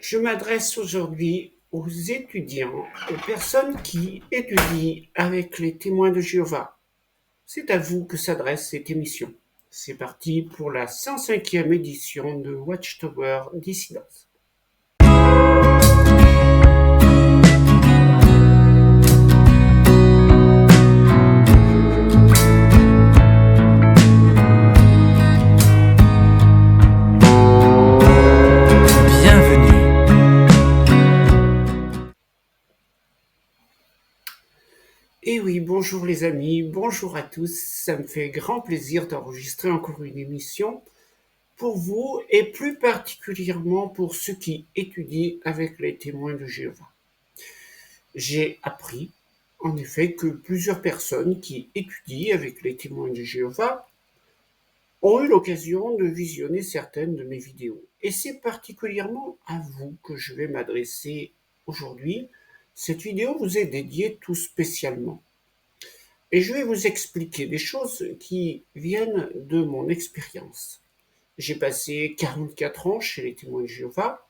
Je m'adresse aujourd'hui aux étudiants, aux personnes qui étudient avec les témoins de Jéhovah. C'est à vous que s'adresse cette émission. C'est parti pour la 105e édition de Watchtower Dissidence. Et oui, bonjour les amis, bonjour à tous. Ça me fait grand plaisir d'enregistrer encore une émission pour vous et plus particulièrement pour ceux qui étudient avec les témoins de Jéhovah. J'ai appris en effet que plusieurs personnes qui étudient avec les témoins de Jéhovah ont eu l'occasion de visionner certaines de mes vidéos. Et c'est particulièrement à vous que je vais m'adresser aujourd'hui. Cette vidéo vous est dédiée tout spécialement. Et je vais vous expliquer des choses qui viennent de mon expérience. J'ai passé 44 ans chez les témoins de Jéhovah.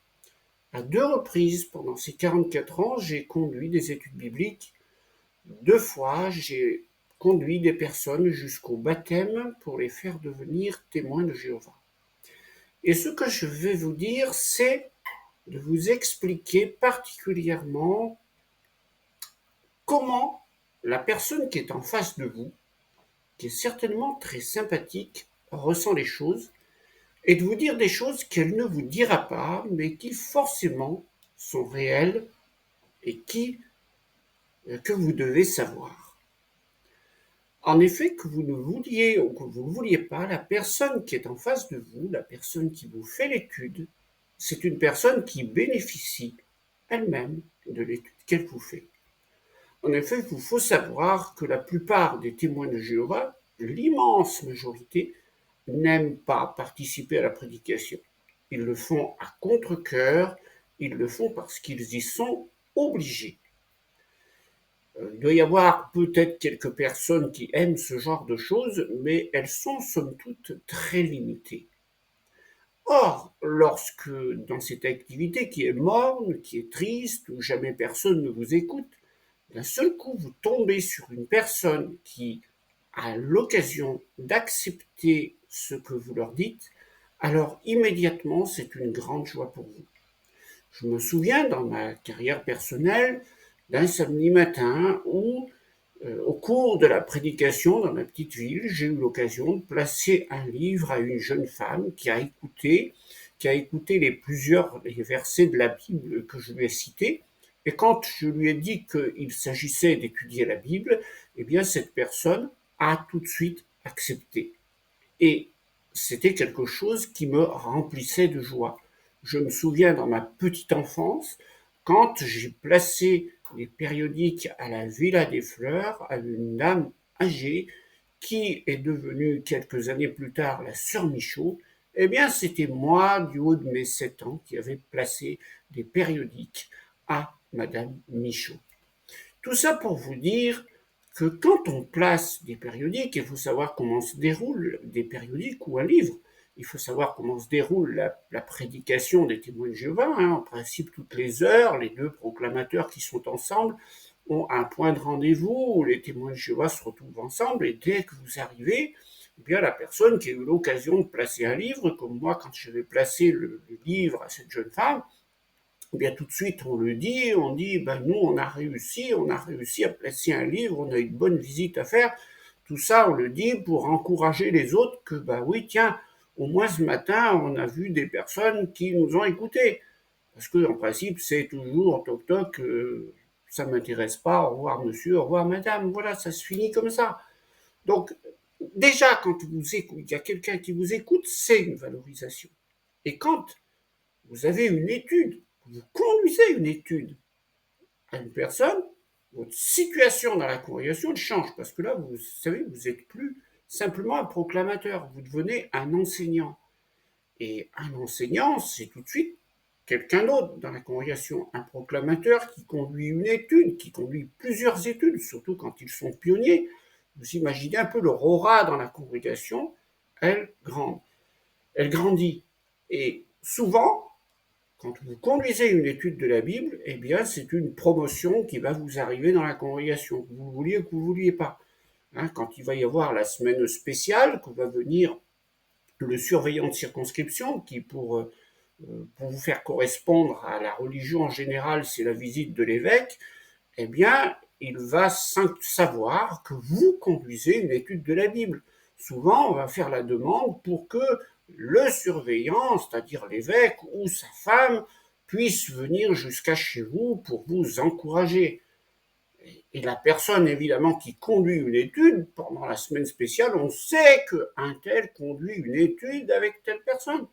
À 2 reprises, pendant ces 44 ans, j'ai conduit des études bibliques. 2 fois, j'ai conduit des personnes jusqu'au baptême pour les faire devenir témoins de Jéhovah. Et ce que je vais vous dire, c'est de vous expliquer particulièrement comment la personne qui est en face de vous, qui est certainement très sympathique, ressent les choses, et de vous dire des choses qu'elle ne vous dira pas, mais qui forcément sont réelles et que vous devez savoir. En effet, que vous ne vouliez ou que vous ne vouliez pas, la personne qui est en face de vous, la personne qui vous fait l'étude, c'est une personne qui bénéficie elle-même de l'étude qu'elle vous fait. En effet, il faut savoir que la plupart des témoins de Jéhovah, l'immense majorité, n'aiment pas participer à la prédication. Ils le font à contre-cœur, ils le font parce qu'ils y sont obligés. Il doit y avoir peut-être quelques personnes qui aiment ce genre de choses, mais elles sont somme toute très limitées. Or, lorsque dans cette activité qui est morne, qui est triste, où jamais personne ne vous écoute, d'un seul coup vous tombez sur une personne qui a l'occasion d'accepter ce que vous leur dites, alors immédiatement c'est une grande joie pour vous. Je me souviens dans ma carrière personnelle d'un samedi matin où, au cours de la prédication dans ma petite ville, j'ai eu l'occasion de placer un livre à une jeune femme qui a écouté les versets de la Bible que je lui ai cités. Et quand je lui ai dit qu'il s'agissait d'étudier la Bible, eh bien cette personne a tout de suite accepté. Et c'était quelque chose qui me remplissait de joie. Je me souviens dans ma petite enfance, quand j'ai placé les périodiques à la Villa des Fleurs à une dame âgée qui est devenue quelques années plus tard la sœur Michaud, eh bien c'était moi, du haut de mes 7 ans, qui avais placé des périodiques à Madame Michaud. Tout ça pour vous dire que quand on place des périodiques, il faut savoir comment se déroulent des périodiques ou un livre. Il faut savoir comment se déroule la prédication des témoins de Jéhovah. En principe, toutes les heures, les deux proclamateurs qui sont ensemble ont un point de rendez-vous où les témoins de Jéhovah se retrouvent ensemble. Et dès que vous arrivez, eh bien, la personne qui a eu l'occasion de placer un livre, comme moi quand je vais placer le livre à cette jeune femme, eh bien tout de suite on le dit, on dit nous on a réussi à placer un livre, on a une bonne visite à faire. Tout ça on le dit pour encourager les autres que oui tiens, au moins ce matin on a vu des personnes qui nous ont écoutés. Parce que en principe c'est toujours toc toc, ça m'intéresse pas, au revoir monsieur, au revoir madame, voilà, ça se finit comme ça. Donc déjà quand vous écoutez, il y a quelqu'un qui vous écoute, c'est une valorisation. Et quand vous avez une étude, vous conduisez une étude à une personne, votre situation dans la congrégation change, parce que là, vous savez, vous n'êtes plus simplement un proclamateur, vous devenez un enseignant. Et un enseignant, c'est tout de suite quelqu'un d'autre dans la congrégation, un proclamateur qui conduit une étude, qui conduit plusieurs études, surtout quand ils sont pionniers. Vous imaginez un peu leur aura dans la congrégation, elle grandit. Et souvent, Quand vous conduisez une étude de la Bible, eh bien, c'est une promotion qui va vous arriver dans la congrégation, que vous le vouliez ou que vous ne vouliez pas. Quand il va y avoir la semaine spéciale, que va venir le surveillant de circonscription, qui pour vous faire correspondre à la religion en général, c'est la visite de l'évêque, eh bien, il va savoir que vous conduisez une étude de la Bible. Souvent, on va faire la demande pour que le surveillant, c'est-à-dire l'évêque ou sa femme, puisse venir jusqu'à chez vous pour vous encourager. Et la personne, évidemment, qui conduit une étude, pendant la semaine spéciale, on sait qu'un tel conduit une étude avec telle personne.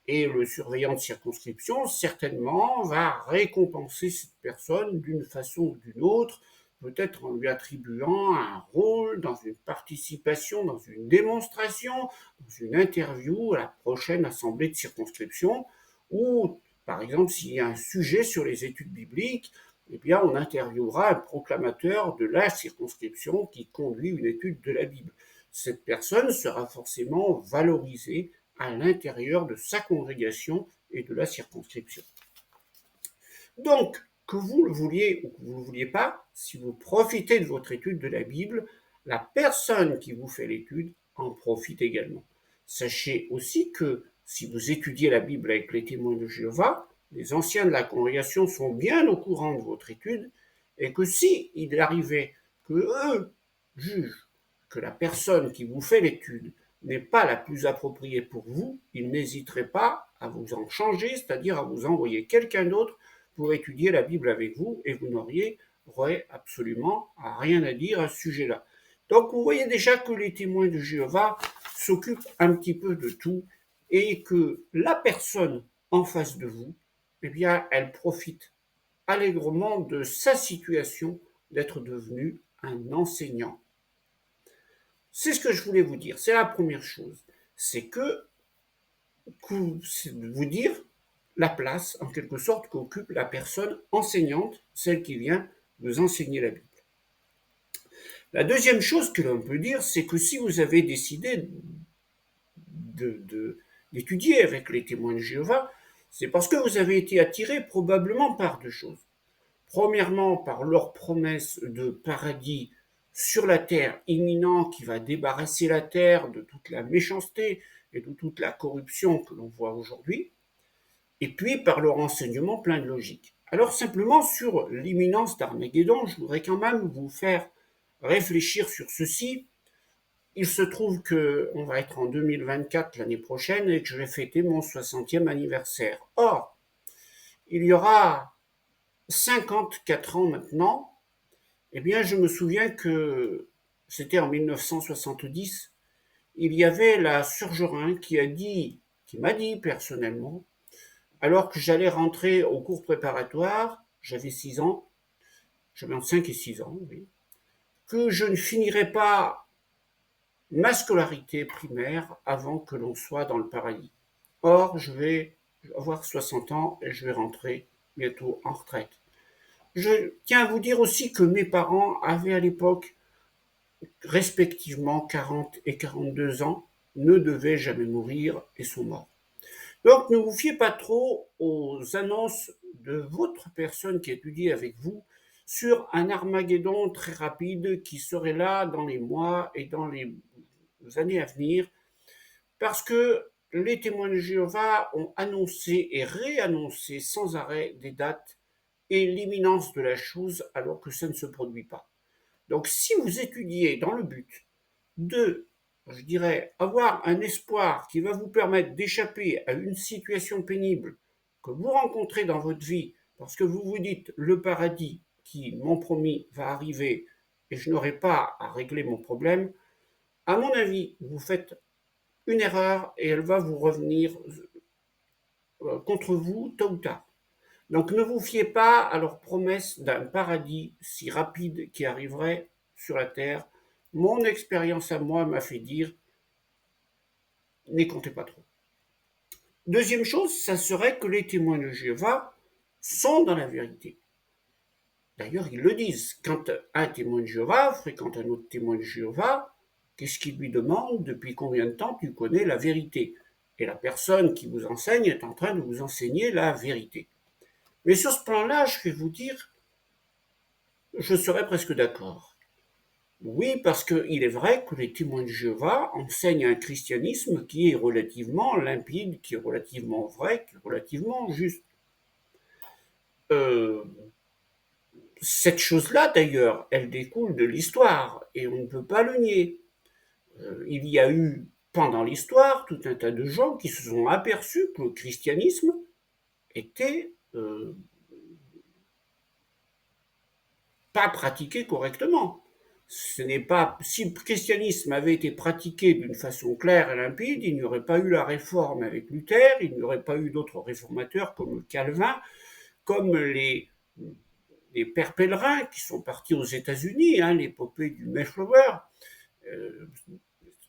Et le surveillant de circonscription, certainement, va récompenser cette personne d'une façon ou d'une autre, peut-être en lui attribuant un rôle dans une participation, dans une démonstration, dans une interview à la prochaine assemblée de circonscription, ou, par exemple, s'il y a un sujet sur les études bibliques, eh bien, on interviewera un proclamateur de la circonscription qui conduit une étude de la Bible. Cette personne sera forcément valorisée à l'intérieur de sa congrégation et de la circonscription. Donc, que vous le vouliez ou que vous ne le vouliez pas, si vous profitez de votre étude de la Bible, la personne qui vous fait l'étude en profite également. Sachez aussi que si vous étudiez la Bible avec les témoins de Jéhovah, les anciens de la congrégation sont bien au courant de votre étude et que si il arrivait que eux jugent que la personne qui vous fait l'étude n'est pas la plus appropriée pour vous, ils n'hésiteraient pas à vous en changer, c'est-à-dire à vous envoyer quelqu'un d'autre pour étudier la Bible avec vous et vous n'auriez absolument rien à dire à ce sujet-là. Donc vous voyez déjà que les témoins de Jéhovah s'occupent un petit peu de tout et que la personne en face de vous, eh bien, elle profite allègrement de sa situation d'être devenue un enseignant. C'est ce que je voulais vous dire. C'est la première chose. C'est que vous dire la place, en quelque sorte, qu'occupe la personne enseignante, celle qui vient vous enseigner la Bible. La deuxième chose que l'on peut dire, c'est que si vous avez décidé d'étudier avec les témoins de Jéhovah, c'est parce que vous avez été attiré probablement par deux choses. Premièrement, par leur promesse de paradis sur la terre imminent qui va débarrasser la terre de toute la méchanceté et de toute la corruption que l'on voit aujourd'hui, et puis par leur enseignement plein de logique. Alors simplement sur l'imminence d'Armageddon, je voudrais quand même vous faire réfléchir sur ceci. Il se trouve qu'on va être en 2024 l'année prochaine et que je vais fêter mon 60e anniversaire. Or, il y aura 54 ans maintenant, eh bien je me souviens que c'était en 1970, il y avait la sœur Jorin qui m'a dit personnellement, alors que j'allais rentrer au cours préparatoire, j'avais 6 ans, j'avais entre 5 et 6 ans, oui, que je ne finirais pas ma scolarité primaire avant que l'on soit dans le paradis. Or, je vais avoir 60 ans et je vais rentrer bientôt en retraite. Je tiens à vous dire aussi que mes parents avaient à l'époque respectivement 40 et 42 ans, ne devaient jamais mourir et sont morts. Donc ne vous fiez pas trop aux annonces de votre personne qui étudie avec vous sur un Armageddon très rapide qui serait là dans les mois et dans les années à venir, parce que les témoins de Jéhovah ont annoncé et réannoncé sans arrêt des dates et l'imminence de la chose alors que ça ne se produit pas. Donc si vous étudiez dans le but de, je dirais, avoir un espoir qui va vous permettre d'échapper à une situation pénible que vous rencontrez dans votre vie, parce que vous vous dites le paradis qui m'ont promis va arriver et je n'aurai pas à régler mon problème, à mon avis, vous faites une erreur et elle va vous revenir contre vous tôt ou tard. Donc ne vous fiez pas à leur promesse d'un paradis si rapide qui arriverait sur la terre. Mon expérience à moi m'a fait dire, n'y comptez pas trop. Deuxième chose, ça serait que les témoins de Jéhovah sont dans la vérité. D'ailleurs, ils le disent. Quand un témoin de Jéhovah fréquente un autre témoin de Jéhovah, qu'est-ce qu'il lui demande? Depuis combien de temps tu connais la vérité? Et la personne qui vous enseigne est en train de vous enseigner la vérité. Mais sur ce plan-là, je vais vous dire, je serais presque d'accord. Oui, parce qu'il est vrai que les témoins de Jéhovah enseignent un christianisme qui est relativement limpide, qui est relativement vrai, qui est relativement juste. Euh, cette chose-là, d'ailleurs, elle découle de l'histoire, et on ne peut pas le nier. Il y a eu, pendant l'histoire, tout un tas de gens qui se sont aperçus que le christianisme était pas pratiqué correctement. Ce n'est pas, si le christianisme avait été pratiqué d'une façon claire et limpide, il n'y aurait pas eu la réforme avec Luther, il n'y aurait pas eu d'autres réformateurs comme Calvin, comme les pères pèlerins qui sont partis aux États-Unis, l'épopée du Mayflower. Euh,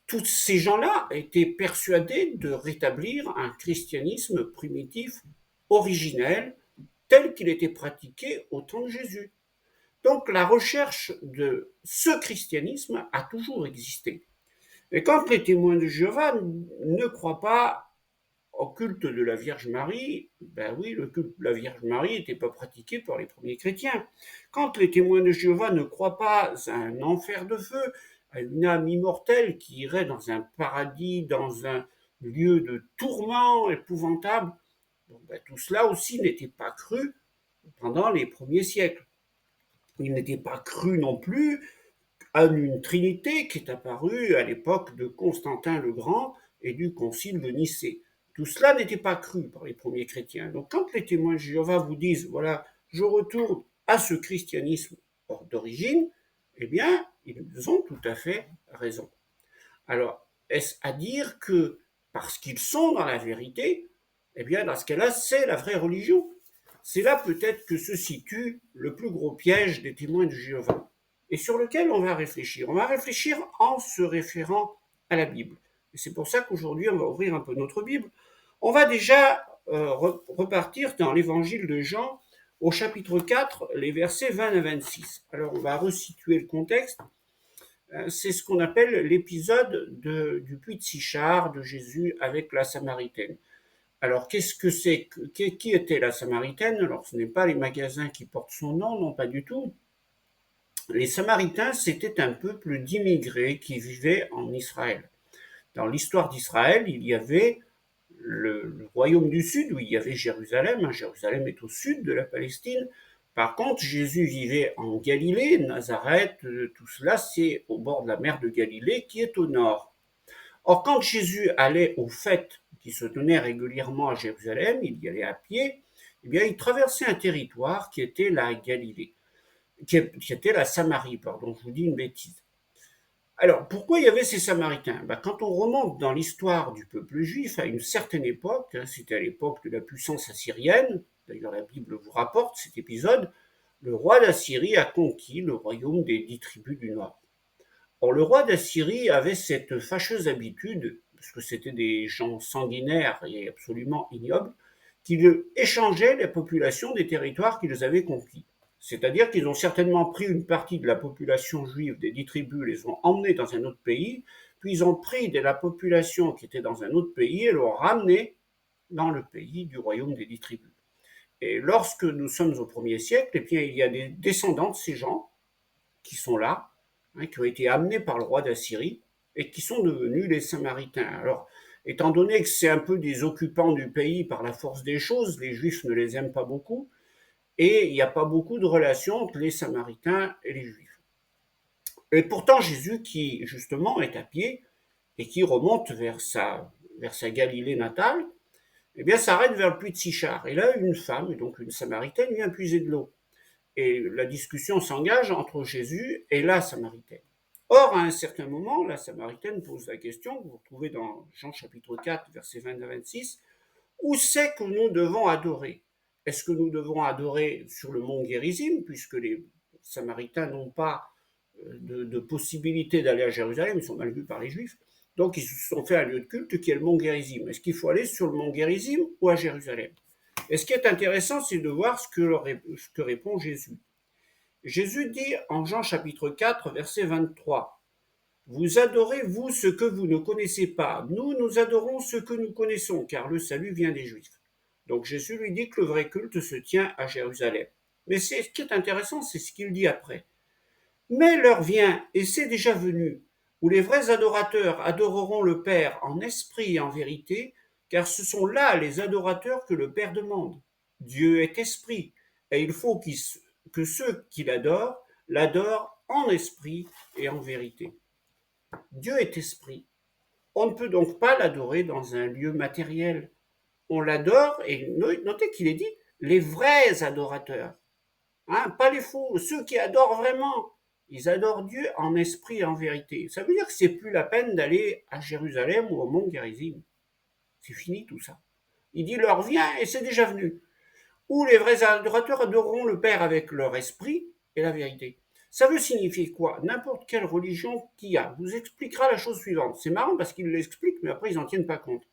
tous ces gens-là étaient persuadés de rétablir un christianisme primitif, originel, tel qu'il était pratiqué au temps de Jésus. Donc la recherche de ce christianisme a toujours existé. Et quand les témoins de Jéhovah ne croient pas au culte de la Vierge Marie, ben oui, le culte de la Vierge Marie n'était pas pratiqué par les premiers chrétiens. Quand les témoins de Jéhovah ne croient pas à un enfer de feu, à une âme immortelle qui irait dans un paradis, dans un lieu de tourment épouvantable, bon, ben, tout cela aussi n'était pas cru pendant les premiers siècles. Il n'était pas cru non plus à une trinité qui est apparue à l'époque de Constantin le Grand et du concile de Nicée. Tout cela n'était pas cru par les premiers chrétiens. Donc quand les témoins de Jéhovah vous disent, voilà, je retourne à ce christianisme d'origine, eh bien, ils ont tout à fait raison. Alors, est-ce à dire que parce qu'ils sont dans la vérité, eh bien, dans ce cas-là, c'est la vraie religion? C'est là peut-être que se situe le plus gros piège des témoins de Jéhovah, et sur lequel on va réfléchir. On va réfléchir en se référant à la Bible. Et c'est pour ça qu'aujourd'hui, on va ouvrir un peu notre Bible. On va déjà repartir dans l'évangile de Jean, au chapitre 4, les versets 20 à 26. Alors, on va resituer le contexte. C'est ce qu'on appelle l'épisode du puits de Sichar de Jésus avec la Samaritaine. Alors, qu'est-ce que c'est? Qui était la Samaritaine? Alors, ce n'est pas les magasins qui portent son nom, non, pas du tout. Les Samaritains, c'était un peuple d'immigrés qui vivaient en Israël. Dans l'histoire d'Israël, il y avait le royaume du sud, où il y avait Jérusalem. Jérusalem est au sud de la Palestine. Par contre, Jésus vivait en Galilée, Nazareth, tout cela, c'est au bord de la mer de Galilée, qui est au nord. Or, quand Jésus allait aux fêtes qui se tenaient régulièrement à Jérusalem, il y allait à pied, eh bien, il traversait un territoire qui était la Galilée, qui était la Samarie, pardon, je vous dis une bêtise. Alors, pourquoi il y avait ces Samaritains? Quand on remonte dans l'histoire du peuple juif, à une certaine époque, c'était à l'époque de la puissance assyrienne, d'ailleurs la Bible vous rapporte cet épisode, le roi d'Assyrie a conquis le royaume des 10 tribus du Nord. Or, le roi d'Assyrie avait cette fâcheuse habitude, parce que c'était des gens sanguinaires et absolument ignobles, qu'ils échangeaient les populations des territoires qu'ils avaient conquis. C'est-à-dire qu'ils ont certainement pris une partie de la population juive des 10 tribus, les ont emmenés dans un autre pays, puis ils ont pris de la population qui était dans un autre pays et l'ont ramené dans le pays du royaume des 10 tribus. Et lorsque nous sommes au 1er siècle, eh bien, il y a des descendants de ces gens qui sont là, qui ont été amenés par le roi d'Assyrie et qui sont devenus les Samaritains. Alors, étant donné que c'est un peu des occupants du pays par la force des choses, les Juifs ne les aiment pas beaucoup, et il n'y a pas beaucoup de relations entre les Samaritains et les Juifs. Et pourtant, Jésus, qui justement est à pied et qui remonte vers sa Galilée natale, eh bien, s'arrête vers le puits de Sichar. Et là, une femme, donc une Samaritaine, vient puiser de l'eau. Et la discussion s'engage entre Jésus et la Samaritaine. Or, à un certain moment, la Samaritaine pose la question, que vous retrouvez dans Jean chapitre 4, versets 20 à 26, où c'est que nous devons adorer? Est-ce que nous devons adorer sur le mont Gérizim, puisque les Samaritains n'ont pas de possibilité d'aller à Jérusalem, ils sont mal vus par les Juifs, donc ils se sont fait un lieu de culte qui est le mont Gérizim. Est-ce qu'il faut aller sur le mont Gérizim ou à Jérusalem? Et ce qui est intéressant, c'est de voir ce que répond Jésus. Jésus dit en Jean chapitre 4, verset 23, Vous adorez, vous, ce que vous ne connaissez pas. Nous, nous adorons ce que nous connaissons, car le salut vient des Juifs. Donc Jésus lui dit que le vrai culte se tient à Jérusalem. Mais ce qui est intéressant, c'est ce qu'il dit après. Mais l'heure vient, et c'est déjà venu, où les vrais adorateurs adoreront le Père en esprit et en vérité, car ce sont là les adorateurs que le Père demande. Dieu est esprit, et il faut que ceux qui l'adorent en esprit et en vérité. Dieu est esprit. On ne peut donc pas l'adorer dans un lieu matériel. On l'adore, et notez qu'il est dit les vrais adorateurs, hein, pas les faux, ceux qui adorent vraiment. Ils adorent Dieu en esprit et en vérité. Ça veut dire que c'est plus la peine d'aller à Jérusalem ou au mont Gérizim. C'est fini tout ça. Il dit l'heure vient et c'est déjà venu. Où les vrais adorateurs adoreront le Père avec leur esprit et la vérité. Ça veut signifier quoi? N'importe quelle religion qu'il y a vous expliquera la chose suivante. C'est marrant parce qu'ils l'expliquent, mais après ils n'en tiennent pas compte.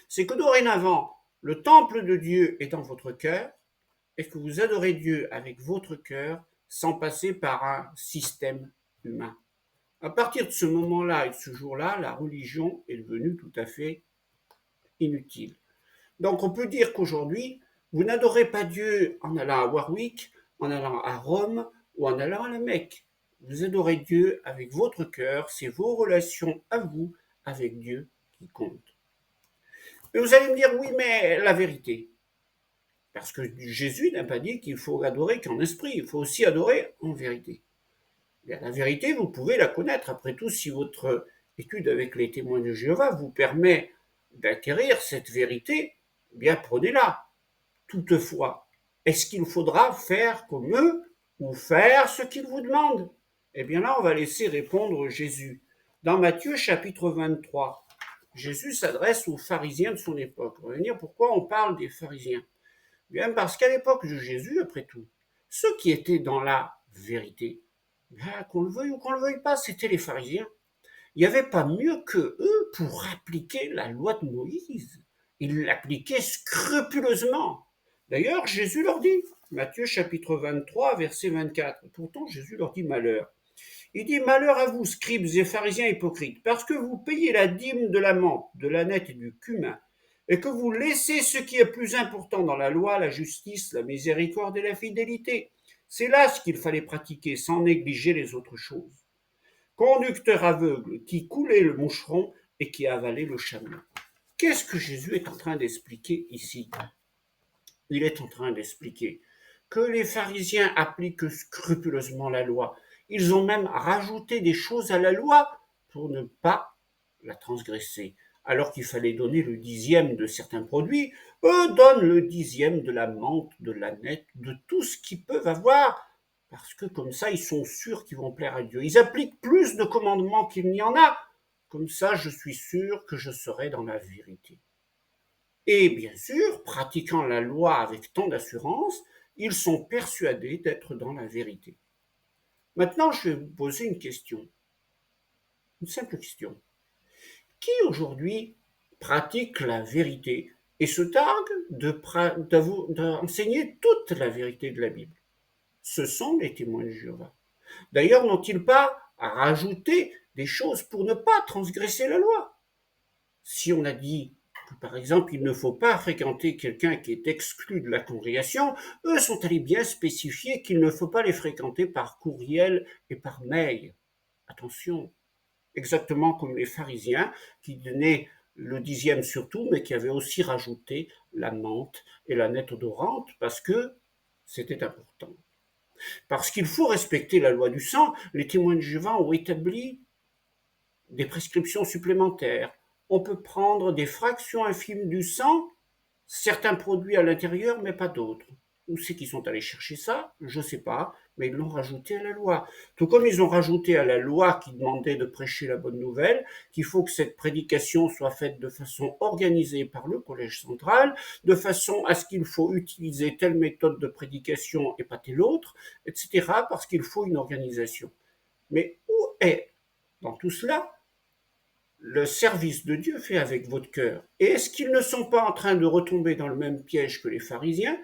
C'est que dorénavant, le temple de Dieu est dans votre cœur et que vous adorez Dieu avec votre cœur sans passer par un système humain. À partir de ce moment-là et de ce jour-là, la religion est devenue tout à fait inutile. Donc on peut dire qu'aujourd'hui, vous n'adorez pas Dieu en allant à Warwick, en allant à Rome ou en allant à la Mecque. Vous adorez Dieu avec votre cœur, c'est vos relations à vous avec Dieu qui comptent. Et vous allez me dire, oui, mais la vérité. Parce que Jésus n'a pas dit qu'il faut adorer qu'en esprit, il faut aussi adorer en vérité. Bien, la vérité, vous pouvez la connaître. Après tout, si votre étude avec les témoins de Jéhovah vous permet d'acquérir cette vérité, bien prenez-la. Toutefois, est-ce qu'il faudra faire comme eux ou faire ce qu'ils vous demandent? Eh bien là, on va laisser répondre Jésus. Dans Matthieu chapitre 23, Jésus s'adresse aux pharisiens de son époque. On va venir pourquoi on parle des pharisiens. Bien parce qu'à l'époque de Jésus, après tout, ceux qui étaient dans la vérité, bien, qu'on le veuille ou qu'on le veuille pas, c'était les pharisiens. Il n'y avait pas mieux que eux pour appliquer la loi de Moïse. Ils l'appliquaient scrupuleusement. D'ailleurs, Jésus leur dit, Matthieu chapitre 23, verset 24, pourtant Jésus leur dit malheur. Il dit malheur à vous, scribes et pharisiens hypocrites, parce que vous payez la dîme de la menthe, de l'ânette et du cumin, et que vous laissez ce qui est plus important dans la loi, la justice, la miséricorde et la fidélité. C'est là ce qu'il fallait pratiquer, sans négliger les autres choses. Conducteur aveugle qui coulait le moucheron et qui avalait le chameau. Qu'est-ce que Jésus est en train d'expliquer ici? Il est en train d'expliquer que les pharisiens appliquent scrupuleusement la loi. Ils ont même rajouté des choses à la loi pour ne pas la transgresser. Alors qu'il fallait donner le dixième de certains produits, eux donnent le dixième de la menthe, de l'ânette, de tout ce qu'ils peuvent avoir, parce que comme ça, ils sont sûrs qu'ils vont plaire à Dieu. Ils appliquent plus de commandements qu'il n'y en a. Comme ça, je suis sûr que je serai dans la vérité. Et bien sûr, pratiquant la loi avec tant d'assurance, ils sont persuadés d'être dans la vérité. Maintenant, je vais vous poser une question, une simple question. Qui aujourd'hui pratique la vérité et se targue d'enseigner toute la vérité de la Bible? Ce sont les témoins de Jéhovah. D'ailleurs, n'ont-ils pas à rajouter des choses pour ne pas transgresser la loi? Si on a dit que, par exemple, il ne faut pas fréquenter quelqu'un qui est exclu de la congrégation, eux sont allés bien spécifier qu'il ne faut pas les fréquenter par courriel et par mail. Attention, exactement comme les pharisiens qui donnaient le dixième surtout, mais qui avaient aussi rajouté la menthe et la nette odorante parce que c'était important. Parce qu'il faut respecter la loi du sang, les témoins de Jéhovah ont établi des prescriptions supplémentaires. On peut prendre des fractions infimes du sang, certains produits à l'intérieur, mais pas d'autres. Où c'est qu'ils sont allés chercher ça? Je ne sais pas, mais ils l'ont rajouté à la loi. Tout comme ils ont rajouté à la loi qui demandait de prêcher la bonne nouvelle, qu'il faut que cette prédication soit faite de façon organisée par le collège central, de façon à ce qu'il faut utiliser telle méthode de prédication et pas telle autre, etc., parce qu'il faut une organisation. Mais où est, dans tout cela, le service de Dieu fait avec votre cœur? Et est-ce qu'ils ne sont pas en train de retomber dans le même piège que les pharisiens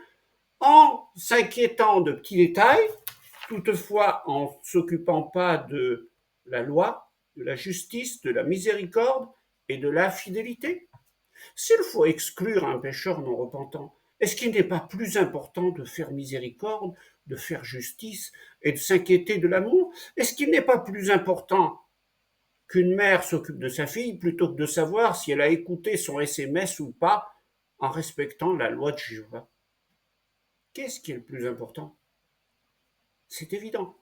en s'inquiétant de petits détails, toutefois en ne s'occupant pas de la loi de la justice, de la miséricorde et de la fidélité? S'il faut exclure un pécheur non repentant, est-ce qu'il n'est pas plus important de faire miséricorde, de faire justice et de s'inquiéter de l'amour? Est-ce qu'il n'est pas plus important qu'une mère s'occupe de sa fille plutôt que de savoir si elle a écouté son SMS ou pas en respectant la loi de Jéhovah? Qu'est-ce qui est le plus important? C'est évident.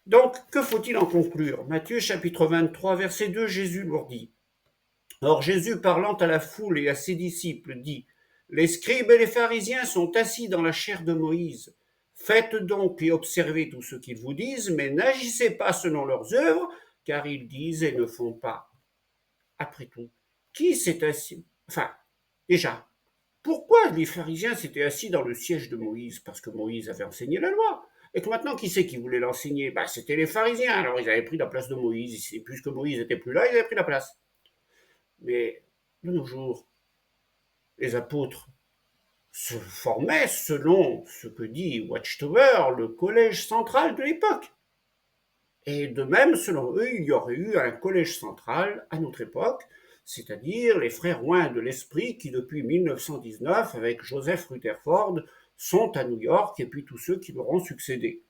Donc, que faut-il en conclure? Matthieu chapitre 23, verset 2, Jésus leur dit. Or Jésus, parlant à la foule et à ses disciples, dit, les scribes et les pharisiens sont assis dans la chaire de Moïse. Faites donc et observez tout ce qu'ils vous disent, mais n'agissez pas selon leurs œuvres, car ils disent et ne font pas. Après tout, qui s'est assis? Enfin, déjà, pourquoi les pharisiens s'étaient assis dans le siège de Moïse? Parce que Moïse avait enseigné la loi. Et que maintenant, qui c'est qui voulait l'enseigner? C'était les pharisiens. Alors ils avaient pris la place de Moïse. Et puisque Moïse n'était plus là, ils avaient pris la place. Mais de nos jours, les apôtres se formaient selon ce que dit Watchtower, le collège central de l'époque. Et de même, selon eux, il y aurait eu un collège central à notre époque, c'est-à-dire les frères Oins de l'Esprit qui, depuis 1919, avec Joseph Rutherford, sont à New York, et puis tous ceux qui leur ont succédé.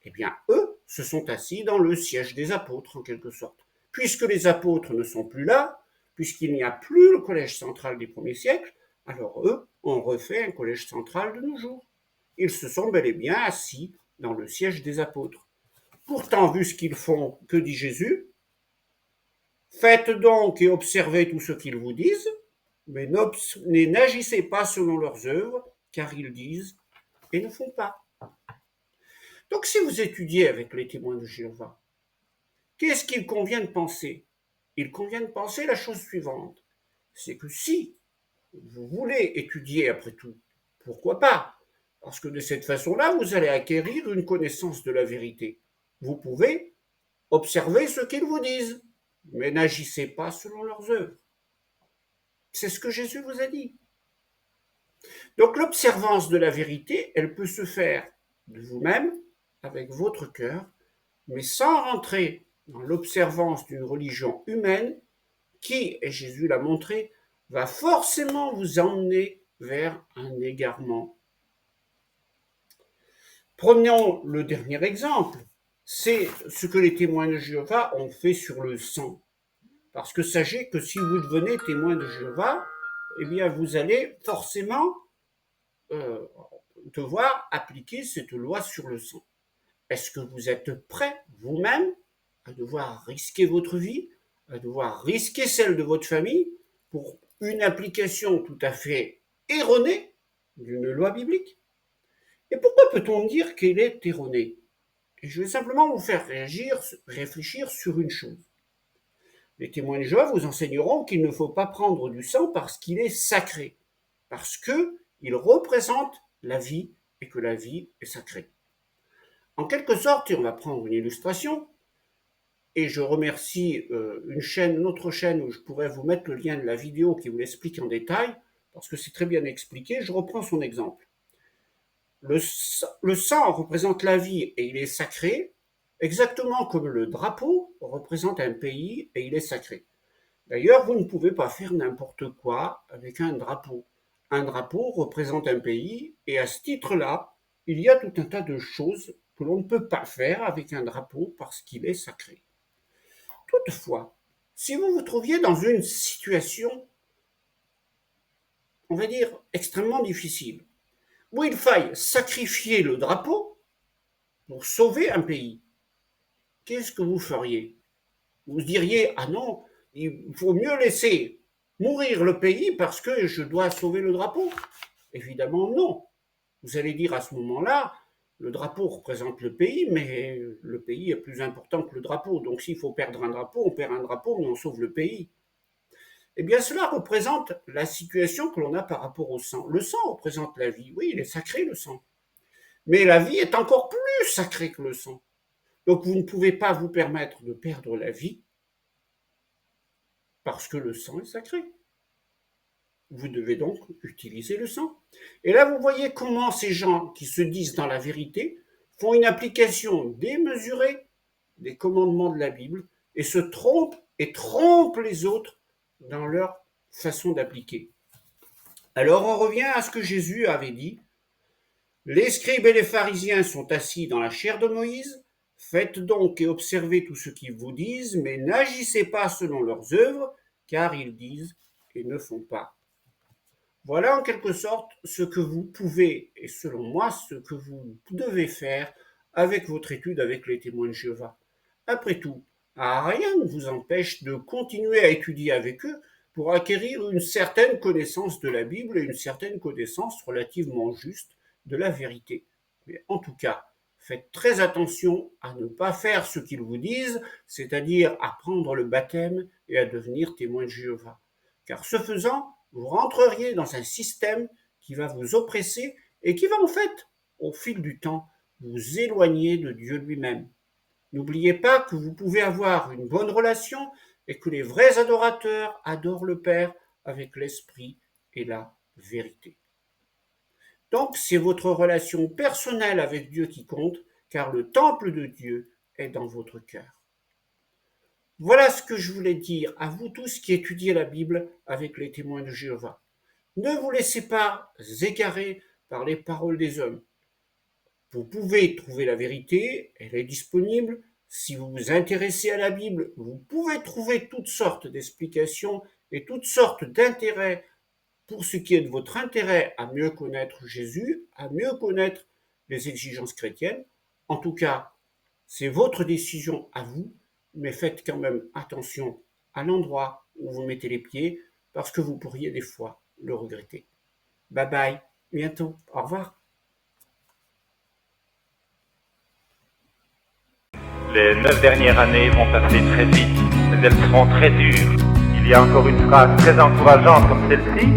Eh bien, eux se sont assis dans le siège des apôtres, en quelque sorte. Puisque les apôtres ne sont plus là, puisqu'il n'y a plus le collège central des premiers siècles, alors eux ont refait un collège central de nos jours. Ils se sont bel et bien assis dans le siège des apôtres. Pourtant, vu ce qu'ils font, que dit Jésus? Faites donc et observez tout ce qu'ils vous disent, mais n'agissez pas selon leurs œuvres, car ils disent et ne font pas. Donc si vous étudiez avec les témoins de Jéhovah, qu'est-ce qu'il convient de penser? Il convient de penser la chose suivante, c'est que si vous voulez étudier après tout, pourquoi pas? Parce que de cette façon-là, vous allez acquérir une connaissance de la vérité. Vous pouvez observer ce qu'ils vous disent, mais n'agissez pas selon leurs œuvres. C'est ce que Jésus vous a dit. Donc l'observance de la vérité, elle peut se faire de vous-même, avec votre cœur, mais sans rentrer dans l'observance d'une religion humaine qui, et Jésus l'a montré, va forcément vous emmener vers un égarement. Prenons le dernier exemple, c'est ce que les témoins de Jéhovah ont fait sur le sang. Parce que sachez que si vous devenez témoin de Jéhovah, eh bien vous allez forcément devoir appliquer cette loi sur le sang. Est-ce que vous êtes prêt vous-même à devoir risquer votre vie, à devoir risquer celle de votre famille pour une application tout à fait erronée d'une loi biblique? Et pourquoi peut-on dire qu'elle est erronée? Et je vais simplement vous faire réfléchir sur une chose. Les témoins de Jéhovah vous enseigneront qu'il ne faut pas prendre du sang parce qu'il est sacré, parce qu'il représente la vie et que la vie est sacrée. En quelque sorte, et on va prendre une illustration, et je remercie une autre chaîne où je pourrais vous mettre le lien de la vidéo qui vous l'explique en détail, parce que c'est très bien expliqué. Je reprends son exemple. Le sang représente la vie et il est sacré, exactement comme le drapeau représente un pays et il est sacré. D'ailleurs, vous ne pouvez pas faire n'importe quoi avec un drapeau. Un drapeau représente un pays et à ce titre-là, il y a tout un tas de choses que l'on ne peut pas faire avec un drapeau parce qu'il est sacré. Toutefois, si vous vous trouviez dans une situation, on va dire, extrêmement difficile, où il faille sacrifier le drapeau pour sauver un pays, qu'est-ce que vous feriez? Vous diriez, ah non, il faut mieux laisser mourir le pays parce que je dois sauver le drapeau? Évidemment non. Vous allez dire à ce moment-là, le drapeau représente le pays, mais le pays est plus important que le drapeau. Donc s'il faut perdre un drapeau, on perd un drapeau, mais on sauve le pays. Eh bien cela représente la situation que l'on a par rapport au sang. Le sang représente la vie. Oui, il est sacré le sang. Mais la vie est encore plus sacrée que le sang. Donc vous ne pouvez pas vous permettre de perdre la vie parce que le sang est sacré. Vous devez donc utiliser le sang. Et là, vous voyez comment ces gens qui se disent dans la vérité font une application démesurée des commandements de la Bible et se trompent et trompent les autres dans leur façon d'appliquer. Alors on revient à ce que Jésus avait dit. Les scribes et les pharisiens sont assis dans la chair de Moïse. Faites donc et observez tout ce qu'ils vous disent, mais n'agissez pas selon leurs œuvres, car ils disent et ne font pas. Voilà en quelque sorte ce que vous pouvez, et selon moi, ce que vous devez faire avec votre étude avec les témoins de Jéhovah. Après tout, rien ne vous empêche de continuer à étudier avec eux pour acquérir une certaine connaissance de la Bible et une certaine connaissance relativement juste de la vérité. Mais en tout cas, faites très attention à ne pas faire ce qu'ils vous disent, c'est-à-dire à prendre le baptême et à devenir témoin de Jéhovah. Car ce faisant, vous rentreriez dans un système qui va vous oppresser et qui va en fait, au fil du temps, vous éloigner de Dieu lui-même. N'oubliez pas que vous pouvez avoir une bonne relation et que les vrais adorateurs adorent le Père avec l'esprit et la vérité. Donc c'est votre relation personnelle avec Dieu qui compte, car le temple de Dieu est dans votre cœur. Voilà ce que je voulais dire à vous tous qui étudiez la Bible avec les témoins de Jéhovah. Ne vous laissez pas égarer par les paroles des hommes. Vous pouvez trouver la vérité, elle est disponible. Si vous vous intéressez à la Bible, vous pouvez trouver toutes sortes d'explications et toutes sortes d'intérêts pour ce qui est de votre intérêt à mieux connaître Jésus, à mieux connaître les exigences chrétiennes. En tout cas, c'est votre décision à vous, mais faites quand même attention à l'endroit où vous mettez les pieds, parce que vous pourriez des fois le regretter. Bye bye, bientôt, au revoir. Les 9 dernières années vont passer très vite, mais elles seront très dures. Il y a encore une phrase très encourageante comme celle-ci.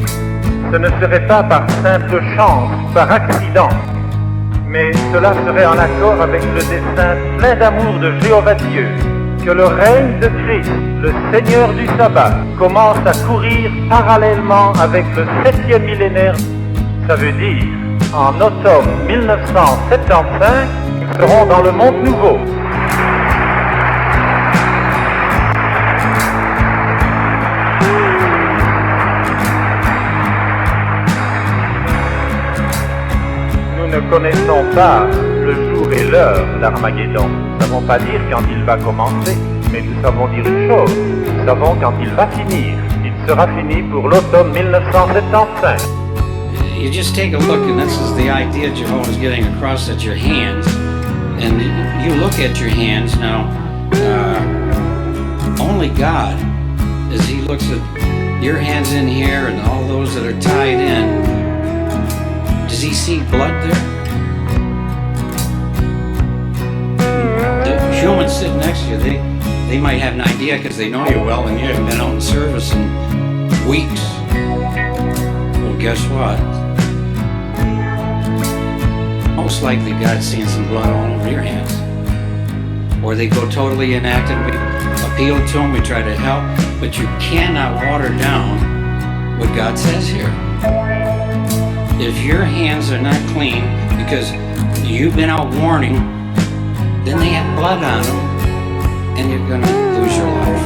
Ce ne serait pas par simple chance, par accident, mais cela serait en accord avec le dessein plein d'amour de Jéhovah Dieu, que le règne de Christ, le Seigneur du sabbat, commence à courir parallèlement avec le 7e millénaire. Ça veut dire, en automne 1975, nous serons dans le monde nouveau. Nous ne connaissons pas le jour et l'heure d'Armageddon. Nous ne savons pas dire quand il va commencer, mais nous savons dire une chose. Nous savons quand il va finir. Il sera fini pour l'automne 1975. You just take a look, and this is the idea Jehovah's getting across at your hands. And you look at your hands now, only God, as He looks at your hands in here and all those that are tied in, does He see blood there? The humans sitting next to you, they might have an idea because they know you well and you haven't been out in service in weeks. Well, guess what? Most likely God's seeing some blood all over your hands. Or they go totally inactive. We appeal to Him, we try to help, but you cannot water down what God says here. If your hands are not clean because you've been out warning, then they have blood on them and you're going to lose your life.